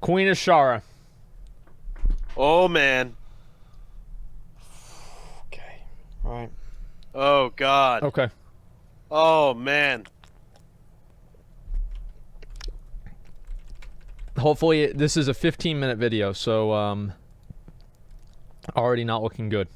Queen Azhara. Oh, man. Okay. All right. Oh, God. Okay. Oh, man. Hopefully, this is a 15-minute video, so, already not looking good.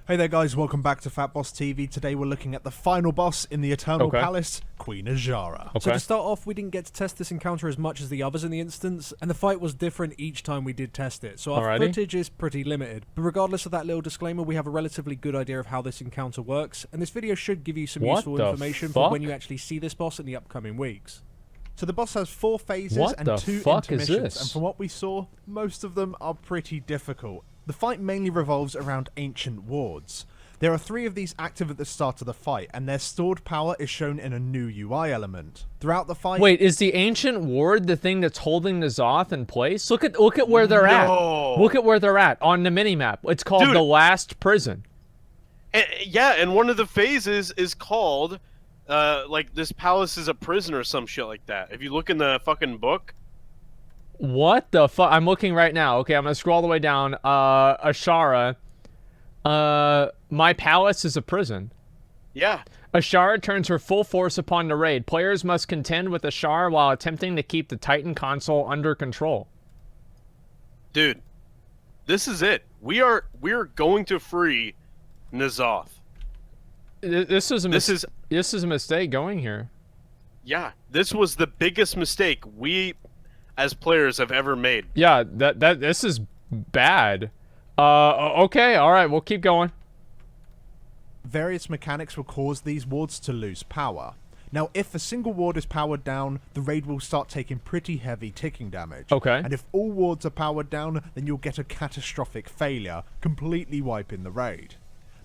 Hey there guys, welcome back to Fat Boss TV. Today we're looking at the final boss in the Eternal Palace, Queen Azhara. Okay. So to start off, we didn't get to test this encounter as much as the others in the instance, and the fight was different each time we did test it, so our footage is pretty limited. But regardless of that little disclaimer, we have a relatively good idea of how this encounter works, and this video should give you some useful information for when you actually see this boss in the upcoming weeks. So the boss has 4 phases and 2 intermissions, and from what we saw, most of them are pretty difficult. The fight mainly revolves around ancient wards. There are 3 of these active at the start of the fight, and their stored power is shown in a new UI element. Throughout the fight... Wait, is the ancient ward the thing that's holding N'Zoth in place? Look at where they're at. Look at where they're at on the minimap. It's called the Last Prison. Yeah, and one of the phases is called, like, this palace is a prison or some shit like that. If you look in the fucking book... What the fuck? I'm looking right now. Okay, I'm gonna scroll all the way down. Azhara. My palace is a prison. Yeah. Azhara turns her full force upon the raid. Players must contend with Azhara while attempting to keep the Titan console under control. Dude, this is it. We're going to free N'Zoth. This is a mistake going here. Yeah, this was the biggest mistake we as players have ever made. Yeah, this is bad. Okay, all right, we'll keep going. Various mechanics will cause these wards to lose power. Now, if a single ward is powered down, the raid will start taking pretty heavy ticking damage. Okay. And if all wards are powered down, then you'll get a catastrophic failure, completely wiping the raid.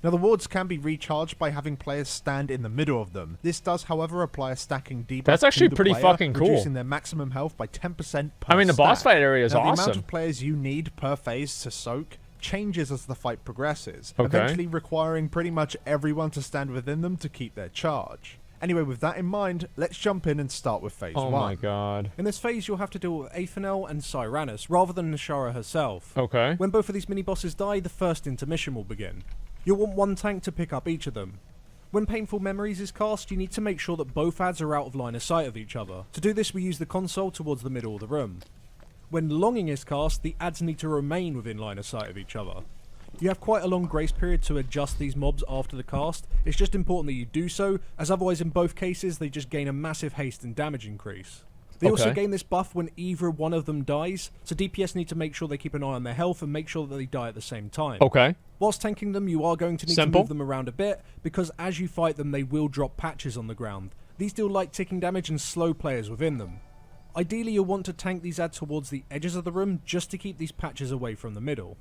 Now, the wards can be recharged by having players stand in the middle of them. This does, however, apply a stacking debuff. That's actually to the pretty player, fucking cool. reducing their maximum health by 10% per I mean, the boss stack. fight area is now, awesome. The amount of players you need per phase to soak changes as the fight progresses, Okay. eventually requiring pretty much everyone to stand within them to keep their charge. Anyway, with that in mind, let's jump in and start with phase 1. Oh my god. In this phase, you'll have to deal with Athanel and Cyranus, rather than Azhara herself. Okay. When both of these mini-bosses die, the first intermission will begin. You'll want one tank to pick up each of them. When Painful Memories is cast, you need to make sure that both ads are out of line of sight of each other. To do this, we use the console towards the middle of the room. When Longing is cast, the ads need to remain within line of sight of each other. You have quite a long grace period to adjust these mobs after the cast. It's just important that you do so, as otherwise in both cases they just gain a massive haste and damage increase. They also gain this buff when either one of them dies, so DPS need to make sure they keep an eye on their health and make sure that they die at the same time. Okay. Whilst tanking them, you are going to need to move them around a bit, because as you fight them they will drop patches on the ground. These deal light ticking damage and slow players within them. Ideally you'll want to tank these ads towards the edges of the room just to keep these patches away from the middle.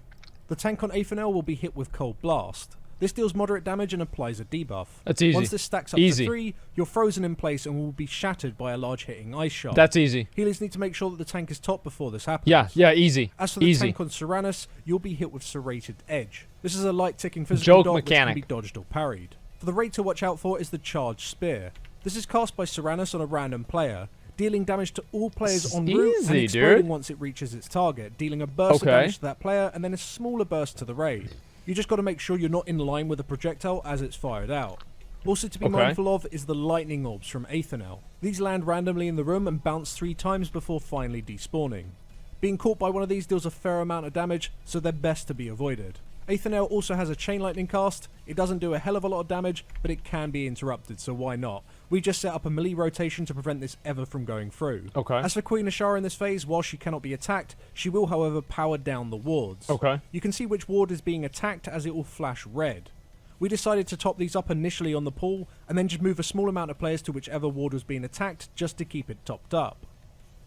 The tank on Athanel will be hit with Cold Blast. This deals moderate damage and applies a debuff. That's easy. Once this stacks up to 3, you're frozen in place and will be shattered by a large hitting ice shard. That's easy. Healers need to make sure that the tank is top before this happens. Yeah, easy. As for the tank on Cyranus, you'll be hit with Serrated Edge. This is a light ticking physical dot which can be dodged or parried. For the raid to watch out for is the Charged Spear. This is cast by Cyranus on a random player, dealing damage to all players en route and exploding once it reaches its target, dealing a burst of damage to that player and then a smaller burst to the raid. You just got to make sure you're not in line with the projectile as it's fired out. Also to be mindful of is the lightning orbs from Athanel. These land randomly in the room and bounce 3 times before finally despawning. Being caught by one of these deals a fair amount of damage, so they're best to be avoided. Athanel also has a chain lightning cast. It doesn't do a hell of a lot of damage, but it can be interrupted, so why not? We just set up a melee rotation to prevent this ever from going through. As for Queen Azhara in this phase, while she cannot be attacked, she will however power down the wards. You can see which ward is being attacked as it will flash red. We decided to top these up initially on the pool, and then just move a small amount of players to whichever ward was being attacked, just to keep it topped up.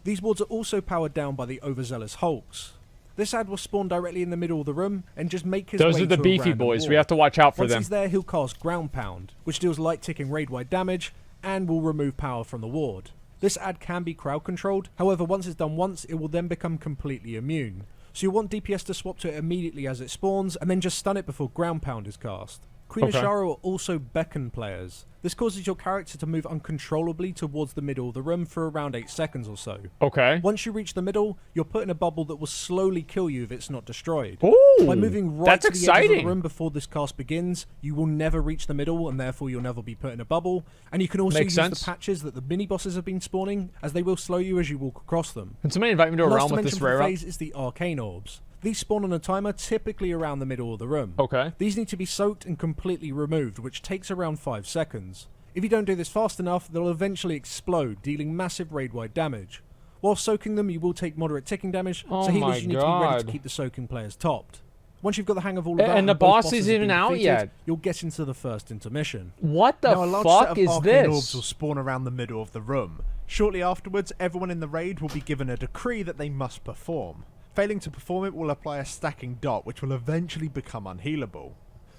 These wards are also powered down by the overzealous Hulks. This ad will spawn directly in the middle of the room and just make his way to a Those are the beefy boys. ward. We have to watch out for Once them. he's there, he'll cast Ground Pound, which deals light ticking raid-wide damage and will remove power from the ward. This ad can be crowd controlled, however once it's done once, it will then become completely immune. So you'll want DPS to swap to it immediately as it spawns and then just stun it before Ground Pound is cast. Queen Azhara will also beckon players. This causes your character to move uncontrollably towards the middle of the room for around 8 seconds or so. Okay. Once you reach the middle, you're put in a bubble that will slowly kill you if it's not destroyed. Ooh, by moving right to the edge of the room before this cast begins, you will never reach the middle, and therefore you'll never be put in a bubble. And you can also use the patches that the mini-bosses have been spawning, as they will slow you as you walk across them. Can somebody invite me to a realm with this rare phase is the arcane orbs. These spawn on a timer, typically around the middle of the room. Okay. These need to be soaked and completely removed, which takes around 5 seconds. If you don't do this fast enough, they'll eventually explode, dealing massive raid-wide damage. While soaking them, you will take moderate ticking damage, so healers you need to be ready to keep the soaking players topped. Once you've got the hang of all of that, and the boss isn't even out yet, you'll get into the first intermission. What the fuck is this? Orbs will spawn around the middle of the room. Shortly afterwards, everyone in the raid will be given a decree that they must perform. Failing to perform it will apply a stacking dot, which will eventually become unhealable.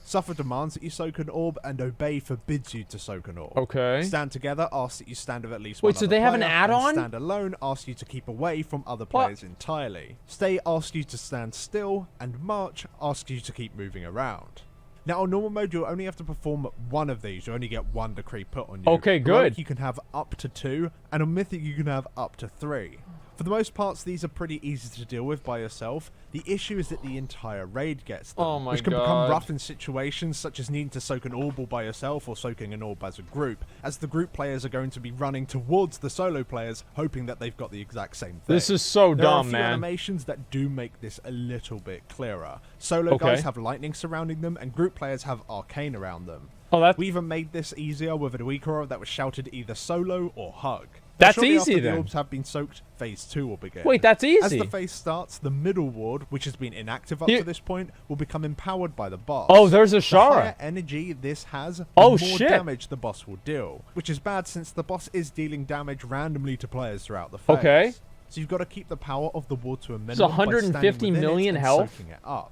Suffer demands that you soak an orb, and obey forbids you to soak an orb. Okay. Stand together asks that you stand with at least one Wait, so other they have player, an add-on? Stand alone asks you to keep away from other players entirely. Stay asks you to stand still, and march asks you to keep moving around. Now, on normal mode, you'll only have to perform one of these. You only get one decree put on you. Okay, good. Heroic, you can have up to 2, and on Mythic, you can have up to 3. For the most parts, these are pretty easy to deal with by yourself. The issue is that the entire raid gets them, which can become rough in situations such as needing to soak an orb all by yourself or soaking an orb as a group, as the group players are going to be running towards the solo players, hoping that they've got the exact same thing. This is so there dumb, are a few man. animations that do make this a little bit clearer. Solo guys have lightning surrounding them, and group players have arcane around them. We even made this easier with a Weaker that was shouted either solo or hug. That's easy then. The orbs have been soaked, phase 2 will begin. Wait, that's easy. As the phase starts, the middle ward, which has been inactive up to this point, will become empowered by the boss. Oh, there's Azhara. The higher energy this has, the more damage the boss will deal, which is bad since the boss is dealing damage randomly to players throughout the phase. Okay. So you've got to keep the power of the ward to a minimum. It's 150 million health. Soaking it up.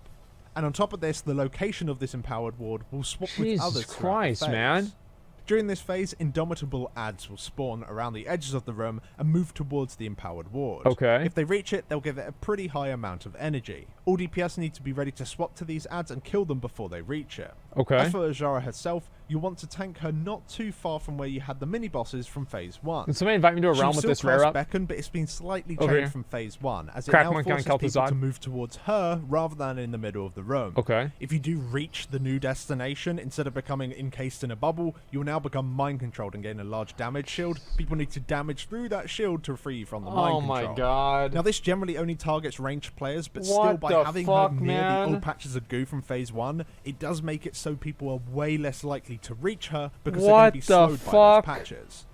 And on top of this, the location of this empowered ward will swap with others. Jesus Christ, man. During this phase, indomitable adds will spawn around the edges of the room and move towards the empowered ward. Okay. If they reach it, they'll give it a pretty high amount of energy. All DPS need to be ready to swap to these adds and kill them before they reach it. Okay. As for Azhara herself, you want to tank her not too far from where you had the mini-bosses from phase 1. Can somebody invite me to a realm with this rare up? Beckon, but it's been slightly changed from phase 1, as it Crack now one forces count people to move towards her rather than in the middle of the room. Okay. If you do reach the new destination, instead of becoming encased in a bubble, you will now become mind-controlled and gain a large damage shield. People need to damage through that shield to free you from the mind control. Oh my god. Now this generally only targets ranged players, but still by having her near the old patches of goo from phase 1, it does make it so people are way less likely to reach her because they're going to be slowed by those patches.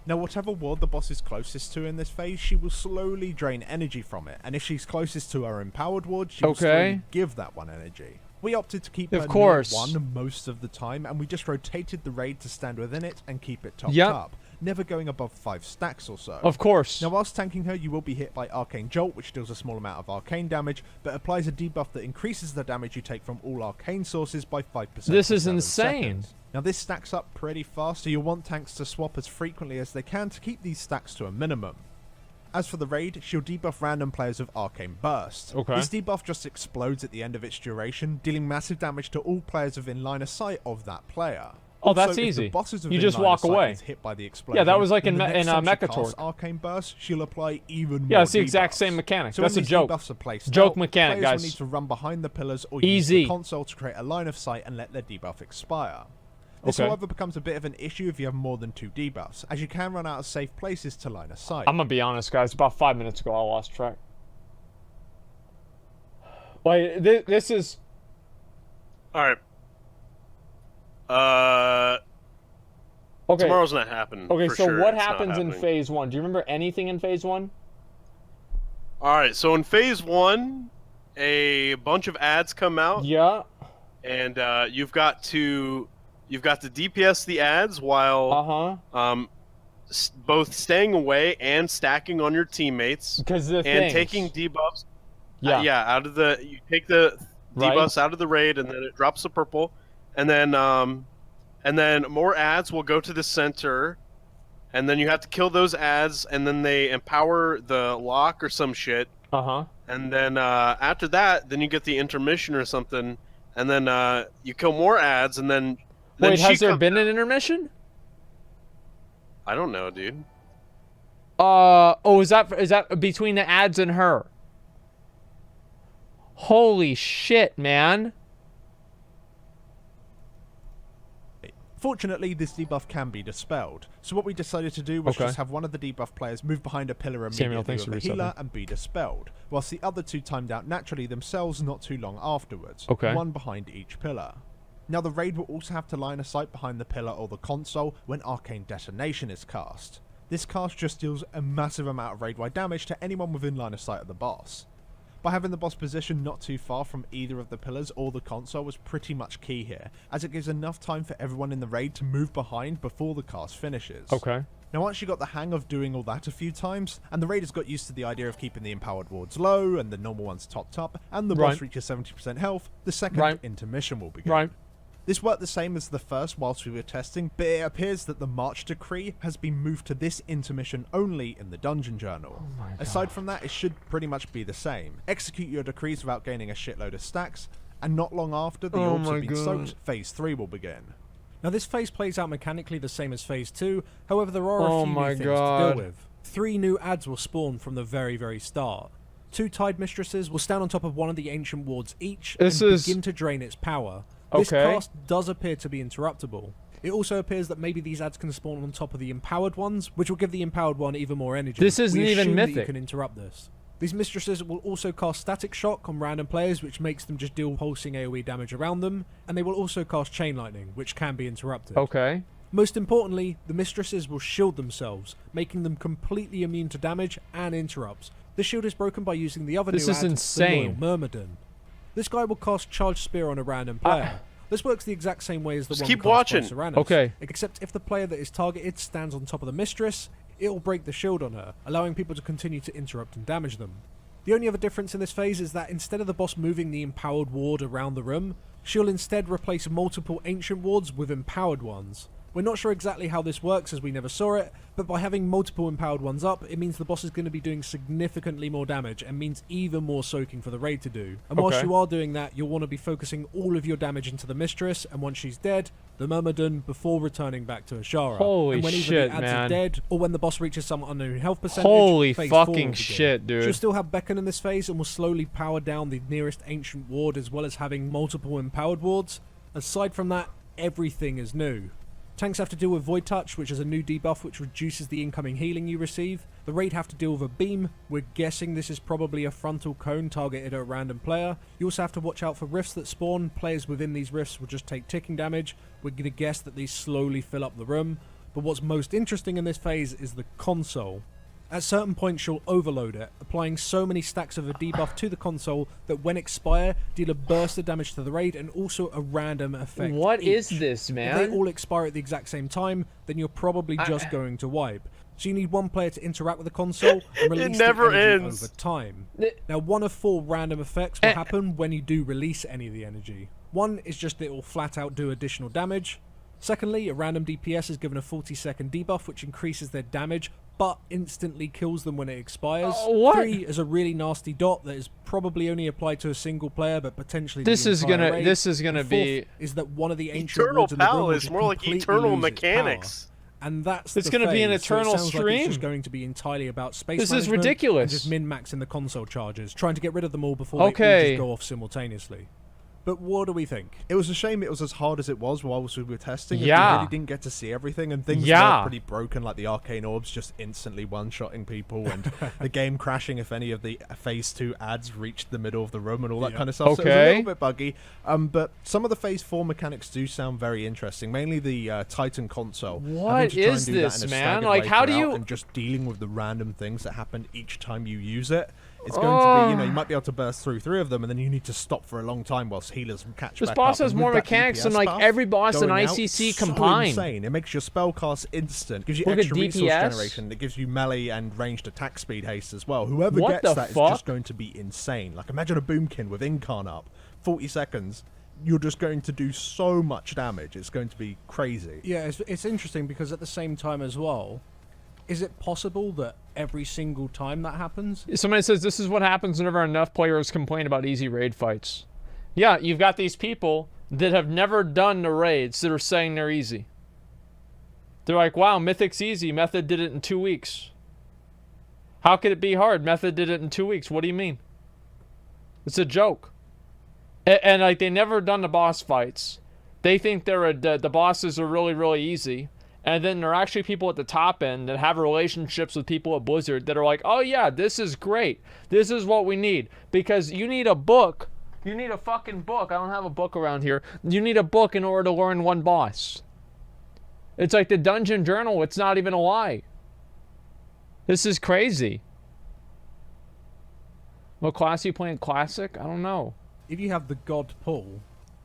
Now whatever ward the boss is closest to in this phase, she will slowly drain energy from it, and if she's closest to her empowered ward, she will slowly give that one energy. We opted to keep her near 1 most of the time, and we just rotated the raid to stand within it and keep it topped up, never going above 5 stacks or so. Of course. Now whilst tanking her, you will be hit by Arcane Jolt, which deals a small amount of arcane damage, but applies a debuff that increases the damage you take from all arcane sources by 5%. This is insane. Seconds. Now this stacks up pretty fast, so you'll want tanks to swap as frequently as they can to keep these stacks to a minimum. As for the raid, she'll debuff random players with Arcane Burst. This debuff just explodes at the end of its duration, dealing massive damage to all players within line of sight of that player. Oh, that's easy. You just walk away. Hit by the explosion, yeah, that was like in Mechatork. Arcane Burst, she'll apply even more. Yeah, it's the exact same mechanic. So that's a joke. Joke mechanic, guys. Will need to run behind the pillars or use the console to create a line of sight and let their debuff expire. This, however, becomes a bit of an issue if you have more than 2 debuffs, as you can run out of safe places to line of sight. I'm gonna be honest, guys. About 5 minutes ago, I lost track. Like, this is... Alright. Okay. Tomorrow's not happening. Okay, so sure. what happens in phase 1? Do you remember anything in phase 1? Alright, so in phase 1, a bunch of ads come out. Yeah. And you've got to DPS the ads while both staying away and stacking on your teammates. Because the taking debuffs. Out of the you take the debuffs out of the raid, and then it drops the purple, and then more ads will go to the center, and then you have to kill those ads, and then they empower the lock or some shit. And then after that, then you get the intermission or something. and then you kill more ads, and then. Wait, has there been an intermission? I don't know, dude. Oh, is that between the ads and her? Holy shit, man. Fortunately, this debuff can be dispelled, so what we decided to do was just have one of the debuff players move behind a pillar immediately with a healer and be dispelled, whilst the other two timed out naturally themselves not too long afterwards, one behind each pillar. Now the raid will also have to line of sight behind the pillar or the console when Arcane Detonation is cast. This cast just deals a massive amount of raid-wide damage to anyone within line of sight of the boss. By having the boss position not too far from either of the pillars or the console was pretty much key here, as it gives enough time for everyone in the raid to move behind before the cast finishes. Now once you got the hang of doing all that a few times, and the raiders got used to the idea of keeping the empowered wards low and the normal ones topped up, and the boss reaches 70% health, the second intermission will begin. This worked the same as the first whilst we were testing, but it appears that the March Decree has been moved to this intermission only in the Dungeon Journal. Aside from that, it should pretty much be the same. Execute your decrees without gaining a shitload of stacks, and not long after the orbs have been soaked, Phase 3 will begin. Now this phase plays out mechanically the same as Phase 2, however there are a few new things to deal with. 3 new ads will spawn from the very start. 2 Tide Mistresses will stand on top of one of the ancient wards each and begin to drain its power. This cast does appear to be interruptible. It also appears that maybe these ads can spawn on top of the empowered ones, which will give the empowered one even more energy. This isn't even mythic. That you can interrupt this. These mistresses will also cast Static Shock on random players, which makes them just deal pulsing AoE damage around them, and they will also cast Chain Lightning, which can be interrupted. Most importantly, the mistresses will shield themselves, making them completely immune to damage and interrupts. The shield is broken by using the other new ad, the Loyal Myrmidon. This guy will cast Charged Spear on a random player. This works the exact same way as the one cast by Serranus. Except if the player that is targeted stands on top of the mistress, it will break the shield on her, allowing people to continue to interrupt and damage them. The only other difference in this phase is that instead of the boss moving the empowered ward around the room, she'll instead replace multiple ancient wards with empowered ones. We're not sure exactly how this works as we never saw it, but by having multiple empowered ones up, it means the boss is going to be doing significantly more damage and means even more soaking for the raid to do. And whilst you are doing that, you'll want to be focusing all of your damage into the mistress, and once she's dead, the Myrmidon before returning back to Azhara. Holy shit, the ads man. Are dead, or when the boss reaches some unknown health percentage, phase fucking shit, dude. She'll still have Beacon in this phase and will slowly power down the nearest ancient ward as well as having multiple empowered wards. Aside from that, everything is new. Tanks have to deal with Void Touch, which is a new debuff which reduces the incoming healing you receive. The raid have to deal with a beam. We're guessing this is probably a frontal cone targeted at a random player. You also have to watch out for rifts that spawn. Players within these rifts will just take ticking damage. We're going to guess that these slowly fill up the room. But what's most interesting in this phase is the console. At certain points you'll overload it, applying so many stacks of a debuff to the console that when expire, deal a burst of damage to the raid and also a random effect. What is this, man? If they all expire at the exact same time, then you're probably just going to wipe. So you need one player to interact with the console and release the energy over time. Now, one of 4 random effects will happen when you do release any of the energy. One is just that it will flat out do additional damage. Secondly, a random DPS is given a 40-second debuff which increases their damage but instantly kills them when it expires. 3 is a really nasty dot that is probably only applied to a single player but potentially this is gonna be is that one of the ancient Eternal Pal is more like eternal mechanics. And that's it's going to be an eternal stream. Like it's just going to be entirely about space This is ridiculous. And just min-maxing the console charges, trying to get rid of them all before they all just go off simultaneously. But what do we think? It was a shame it was as hard as it was while we were testing. We really didn't get to see everything, and things were pretty broken, like the arcane orbs just instantly one-shotting people, and the game crashing if any of the Phase 2 ads reached the middle of the room and all that kind of stuff. So it was a little bit buggy. But some of the Phase 4 mechanics do sound very interesting, mainly the Titan console. What is this, man? Like, how do you... And just dealing with the random things that happen each time you use it. It's going to be, you know, you might be able to burst through 3 of them, and then you need to stop for a long time whilst healers catch back up. This boss has more mechanics than like every boss in ICC combined. Insane. It makes your spell cast instant, gives you extra resource generation, it gives you melee and ranged attack speed haste as well. Whoever gets that is just going to be insane. Like, imagine a Boomkin with Incarn up, 40 seconds. You're just going to do so much damage. It's going to be crazy. Yeah, it's interesting because at the same time as well, is it possible that every single time that happens? Somebody says this is what happens whenever enough players complain about easy raid fights. Yeah, you've got these people that have never done the raids that are saying they're easy. They're like, wow, Mythic's easy. Method did it in 2 weeks. How could it be hard? Method did it in 2 weeks. What do you mean? It's a joke. And like, they never done the boss fights. They think the bosses are really, really easy. And then there are actually people at the top end that have relationships with people at Blizzard that are like, oh yeah, this is great. This is what we need. Because you need a book. You need a fucking book. I don't have a book around here. You need a book in order to learn one boss. It's like the Dungeon Journal. It's not even a lie. This is crazy. What class are you playing? Classic? I don't know. If you have the God Pull,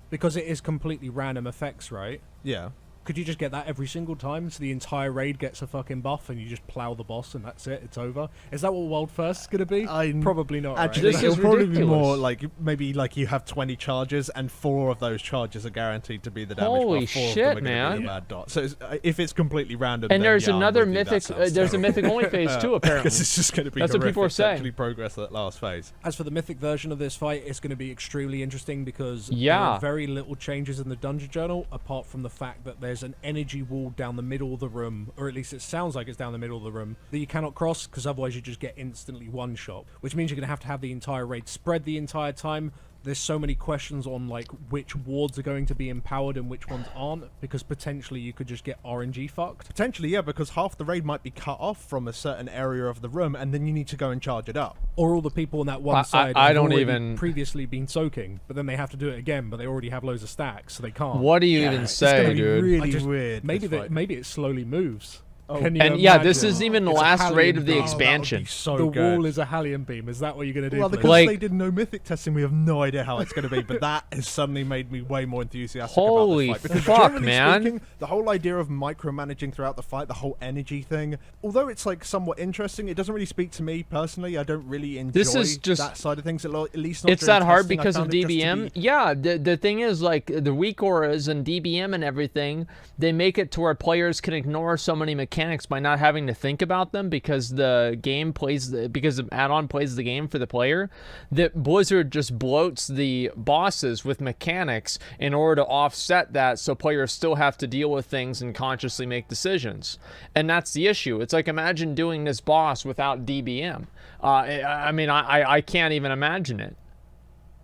because it is completely random effects, right? Yeah. Could you just get that every single time so the entire raid gets a fucking buff and you just plow the boss and that's it, it's over? Is that what World First is going to be? Probably not, actually, This it'll is probably be ridiculous. more like, maybe like you have 20 charges and 4 of those charges are guaranteed to be the damage Holy buff. 4 shit, of them are gonna be man. a bad dot. So if it's completely random, And then, there's yeah, I'm another with you, that mythic. sounds There's a terrible. mythic only phase too, apparently. Because it's just going to be That's what people are horrific to saying. actually progress that last phase. As for the mythic version of this fight, it's going to be extremely interesting because there Yeah. are very little changes in the Dungeon Journal, apart from the fact that there's an energy wall down the middle of the room, or at least it sounds like it's down the middle of the room, that you cannot cross, because otherwise you just get instantly one-shot, which means you're going to have the entire raid spread the entire time. There's so many questions on like which wards are going to be empowered and which ones aren't, because potentially you could just get RNG fucked. Potentially, yeah, because half the raid might be cut off from a certain area of the room, and then you need to go and charge it up. Or all the people on that one side I have don't already even- previously been soaking, but then they have to do it again, but they already have loads of stacks, so they can't. What do you even It's say, gonna be dude? really weird. Maybe this fight. maybe it slowly moves. Oh. Can you And yeah, this imagine? isn't even the It's a last raid Hallian of the beam. expansion. So The good. wall is a Hallian beam. Is that what you're going to do? Well, please? because Like- they did no mythic testing, we have no idea how it's going to be. But that has suddenly made me way more enthusiastic Holy about this fight. Because fuck, generally man. speaking, the whole idea of micromanaging throughout the fight, the whole energy thing, although it's like somewhat interesting, it doesn't really speak to me personally. I don't really enjoy This is just- that side of things. At least not It's during that hard testing. I because of found it just to DBM. be- Yeah, the thing is, like, the weak auras and DBM and everything, they make it to where players can ignore so many mechanics by not having to think about them because the game plays because the add-on plays the game for the player, that Blizzard just bloats the bosses with mechanics in order to offset that, so players still have to deal with things and consciously make decisions. And that's the issue. It's like, imagine doing this boss without DBM. I mean, I can't even imagine it.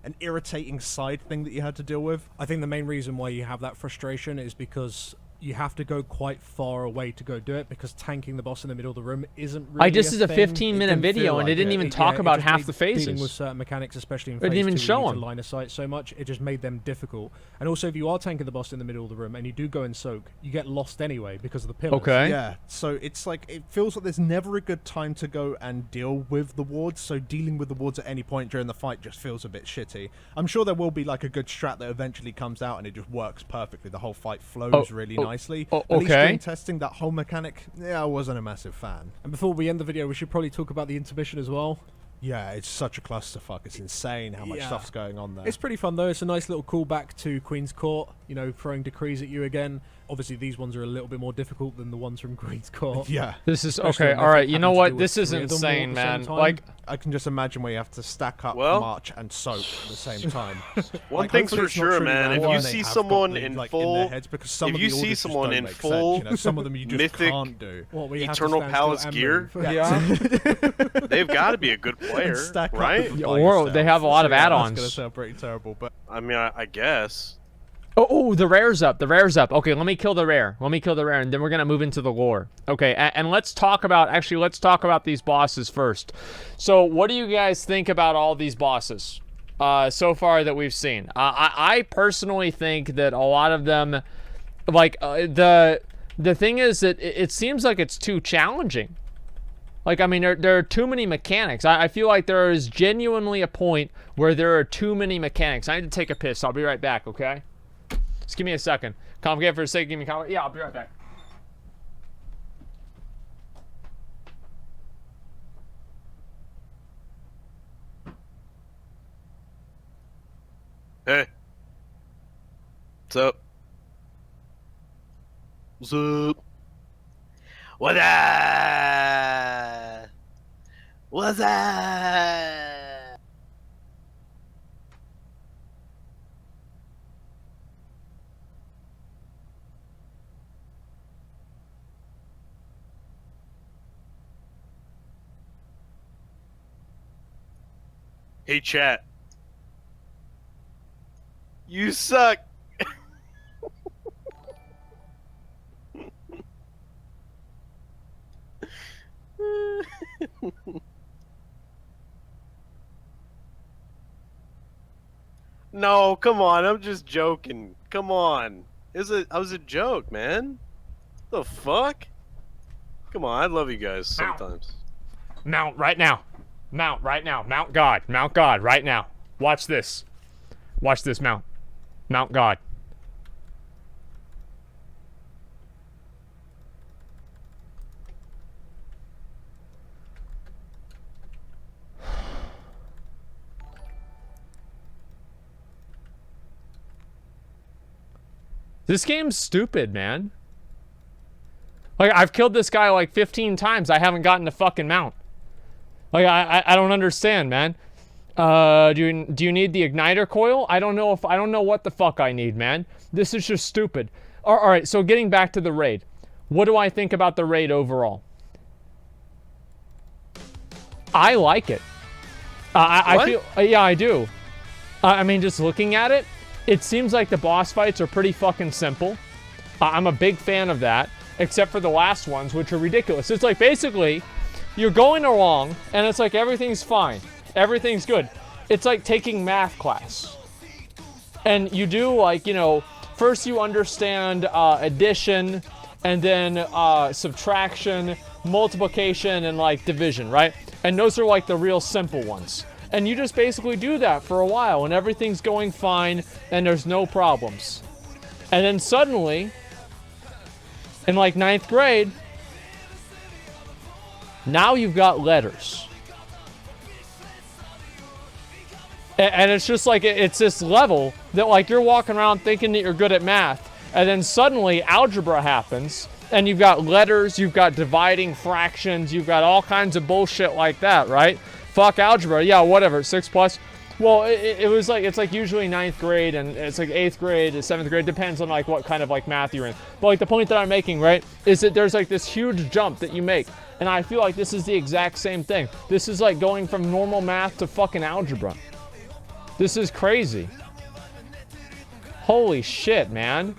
an irritating side thing that you had to deal with. I think the main reason why you have that frustration is because you have to go quite far away to go do it, because tanking the boss in the middle of the room isn't really This is a thing. 15-minute can video, feel and it like didn't it. even It- talk yeah, it about just half made the dealing with phases. certain mechanics, especially in It didn't phase even 2, show you need 'em. to line of sight so much, it just made them difficult. And also, if you are tanking the boss in the middle of the room and you do go and soak, you get lost anyway because of the pillars. Okay. Yeah, so it's like, it feels like there's never a good time to go and deal with the wards, so dealing with the wards at any point during the fight just feels a bit shitty. I'm sure there will be like a good strat that eventually comes out and it just works perfectly. The whole fight flows really nicely. At least okay. during testing, that whole mechanic, yeah, I wasn't a massive fan. And before we end the video, we should probably talk about the intermission as well. Yeah, it's such a clusterfuck. It's insane how much Yeah. stuff's going on there. It's pretty fun though. It's a nice little callback to Queen's Court, you know, throwing decrees at you again. Obviously, these ones are a little bit more difficult than the ones from Queen's Court. Yeah. This is Especially okay. when All right, they you know happen to what? do This with is 3 of them all at insane, the same man. time. Like, I can just imagine where you have to stack up, Well- march, and soak at the same time. One Like, thing's hopefully for it's not sure, truly man. that If one you they see have someone got, in like, full, their heads, because some if of you the see orders just someone don't in make sense, full you know, some of them you just mythic can't do. What, where you have to Eternal stand still Palace and gear, move. yeah. they've got to be a good And player, stack up right? with Yeah, by or yourself. they have a lot of So, yeah, add-ons. That's gonna sound pretty terrible, but I mean, I guess. Oh, the rare's up. The rare's up. Okay, let me kill the rare. Let me kill the rare, and then we're gonna move into the lore. Okay, and let's talk about these bosses first. So, what do you guys think about all these bosses so far that we've seen? I personally think that a lot of them, like the thing is that it seems like it's too challenging. Like, I mean, there are too many mechanics. I feel like there is genuinely a point where there are too many mechanics. I need to take a piss. I'll be right back, okay? Just give me a second. Calm again for a second. Give me calm. Yeah, I'll be right back. Hey. What's up? What's up? What up? What's up? Hey, chat. You suck. No, come on. I'm just joking. Come on. I was a joke, man. The fuck? Come on. I love you guys sometimes. Mount right now. Mount right now. Mount God. Mount God right now. Watch this. Watch this, Mount. Mount God. This game's stupid, man. Like, I've killed this guy like 15 times. I haven't gotten a fucking mount. Like, I don't understand, man. Do you need the igniter coil? I don't know what the fuck I need, man. This is just stupid. All right, so getting back to the raid. What do I think about the raid overall? I like it. I feel, yeah, I do. I mean, just looking at it, it seems like the boss fights are pretty fucking simple. I'm a big fan of that, except for the last ones, which are ridiculous. It's like, basically, you're going along, and it's like everything's fine. Everything's good. It's like taking math class. And you do, like, you know, first you understand addition, and then subtraction, multiplication, and, like, division, right? And those are, like, the real simple ones. And you just basically do that for a while, and everything's going fine, and there's no problems. And then suddenly, in like 9th grade, now you've got letters. And it's just like, it's this level that, like, you're walking around thinking that you're good at math, and then suddenly algebra happens, and you've got letters, you've got dividing fractions, you've got all kinds of bullshit like that, right? Fuck algebra, yeah, whatever, 6+. Well, it was like, it's like usually 9th grade, and it's like 8th grade, 7th grade, depends on like what kind of like math you're in. But like the point that I'm making, right, is that there's like this huge jump that you make. And I feel like this is the exact same thing. This is like going from normal math to fucking algebra. This is crazy. Holy shit, man.